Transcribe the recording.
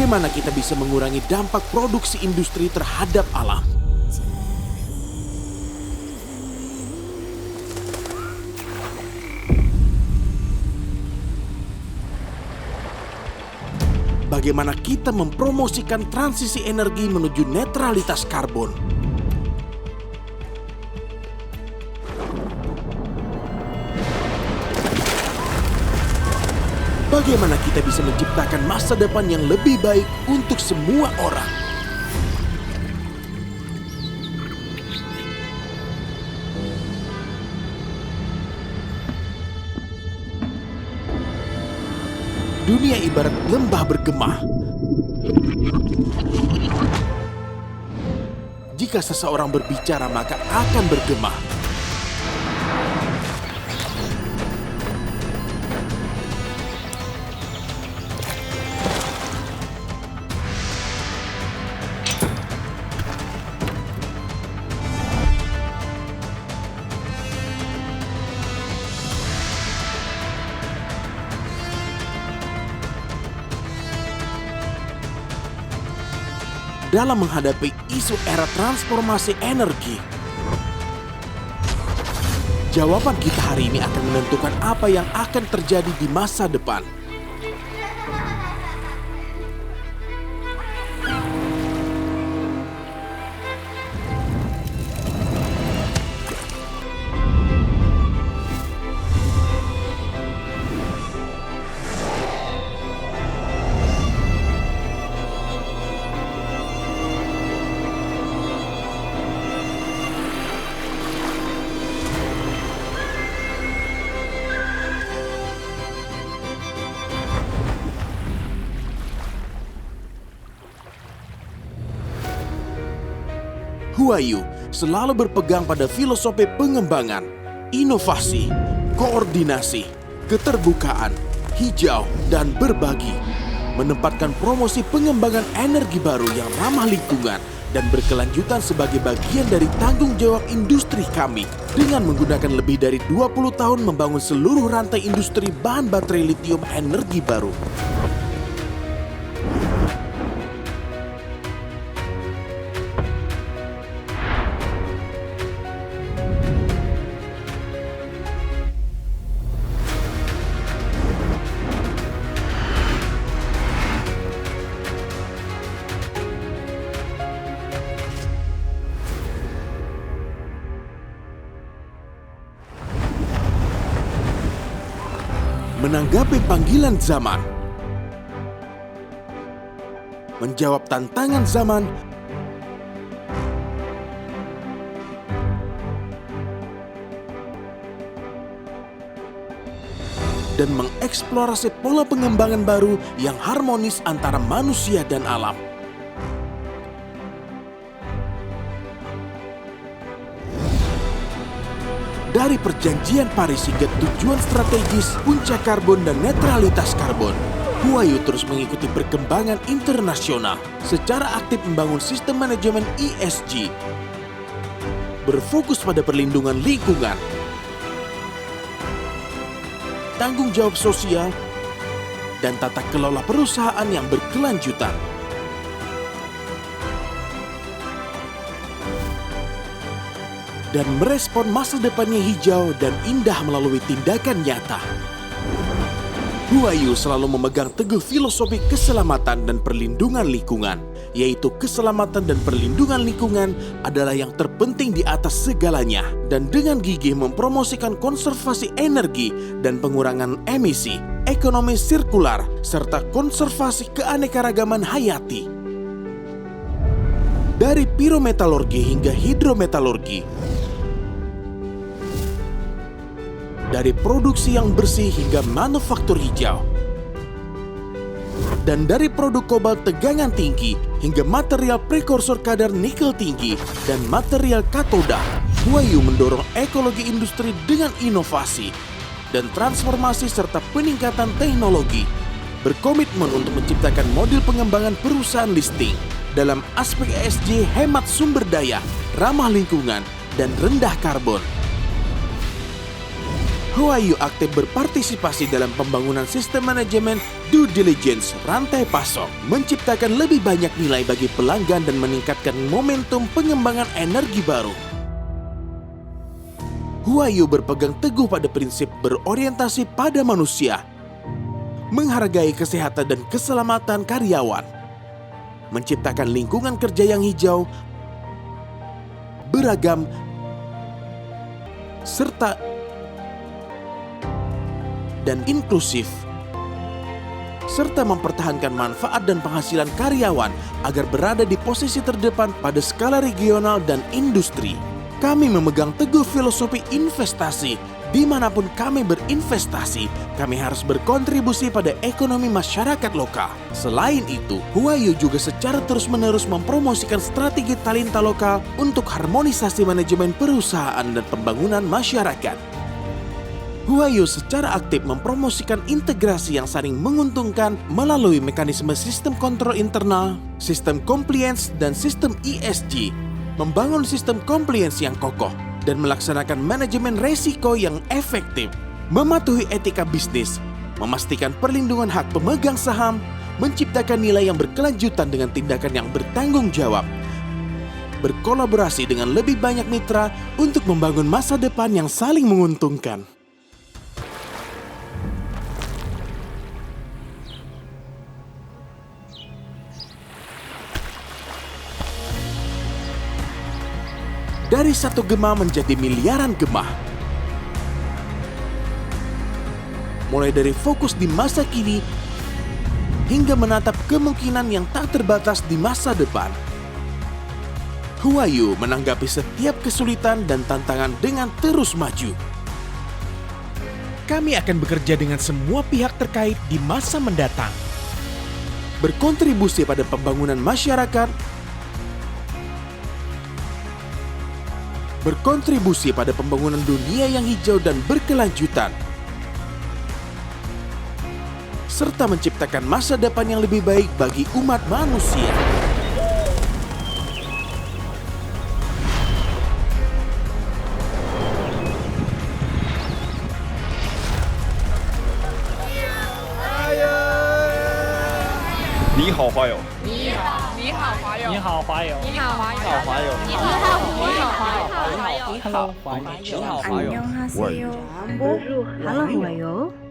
bagaimana kita bisa mengurangi dampak produksi industri terhadap alam. Bagaimana kita mempromosikan transisi energi menuju netralitas karbon. Bagaimana kita bisa menciptakan masa depan yang lebih baik untuk semua orang. Dunia ibarat lembah bergema. Jika seseorang berbicara, maka akan bergema. Dalam menghadapi isu era transformasi energi, jawaban kita hari ini akan menentukan apa yang akan terjadi di masa depan. Huayu selalu berpegang pada filosofi pengembangan, inovasi, koordinasi, keterbukaan, hijau, dan berbagi. Menempatkan promosi pengembangan energi baru yang ramah lingkungan dan berkelanjutan sebagai bagian dari tanggung jawab industri kami. Dengan menggunakan lebih dari 20 tahun membangun seluruh rantai industri bahan baterai litium energi baru. Menanggapi panggilan zaman, menjawab tantangan zaman, dan mengeksplorasi pola pengembangan baru yang harmonis antara manusia dan alam. Dari perjanjian Paris hingga tujuan strategis puncak karbon dan netralitas karbon, Huayu terus mengikuti perkembangan internasional secara aktif membangun sistem manajemen ESG, berfokus pada perlindungan lingkungan, tanggung jawab sosial, dan tata kelola perusahaan yang berkelanjutan. Dan merespon masa depannya hijau dan indah melalui tindakan nyata. Huayu selalu memegang teguh filosofi keselamatan dan perlindungan lingkungan, yaitu keselamatan dan perlindungan lingkungan adalah yang terpenting di atas segalanya, dan dengan gigih mempromosikan konservasi energi dan pengurangan emisi, ekonomi sirkular, serta konservasi keanekaragaman hayati. Dari pirometalurgi hingga hidrometalurgi, dari produksi yang bersih hingga manufaktur hijau, dan dari produk kobalt tegangan tinggi hingga material prekursor kadar nikel tinggi dan material katoda, Huayu mendorong ekologi industri dengan inovasi dan transformasi serta peningkatan teknologi, berkomitmen untuk menciptakan model pengembangan perusahaan listing dalam aspek ESG, hemat sumber daya, ramah lingkungan, dan rendah karbon. Huayu aktif berpartisipasi dalam pembangunan sistem manajemen Due diligence rantai pasok menciptakan lebih banyak nilai bagi pelanggan dan meningkatkan momentum pengembangan energi baru. Huayu berpegang teguh pada prinsip berorientasi pada manusia, menghargai kesehatan dan keselamatan karyawan, menciptakan lingkungan kerja yang hijau, beragam, serta dan inklusif, serta mempertahankan manfaat dan penghasilan karyawan agar berada di posisi terdepan pada skala regional dan industri. Kami memegang teguh filosofi investasi. Dimanapun kami berinvestasi, kami harus berkontribusi pada ekonomi masyarakat lokal. Selain itu, Huayu juga secara terus-menerus mempromosikan strategi talenta lokal untuk harmonisasi manajemen perusahaan dan pembangunan masyarakat. Huayu secara aktif mempromosikan integrasi yang saling menguntungkan melalui mekanisme sistem kontrol internal, sistem compliance, dan sistem ESG, membangun sistem compliance yang kokoh, dan melaksanakan manajemen resiko yang efektif, mematuhi etika bisnis, memastikan perlindungan hak pemegang saham, menciptakan nilai yang berkelanjutan dengan tindakan yang bertanggung jawab, berkolaborasi dengan lebih banyak mitra untuk membangun masa depan yang saling menguntungkan. Dari satu gema menjadi miliaran gema. Mulai dari fokus di masa kini hingga menatap kemungkinan yang tak terbatas di masa depan. Huayu menanggapi setiap kesulitan dan tantangan dengan terus maju. Kami akan bekerja dengan semua pihak terkait di masa mendatang. Berkontribusi pada pembangunan masyarakat, berkontribusi pada pembangunan dunia yang hijau dan berkelanjutan, serta menciptakan masa depan yang lebih baik bagi umat manusia. Ni hao Huayu. Ni hao华友，你好，华友。你好华友，好华友。你好华友，你好华友， Hello，华友。你好华友。 안녕하세요. Bonjour. Hello, Huayo.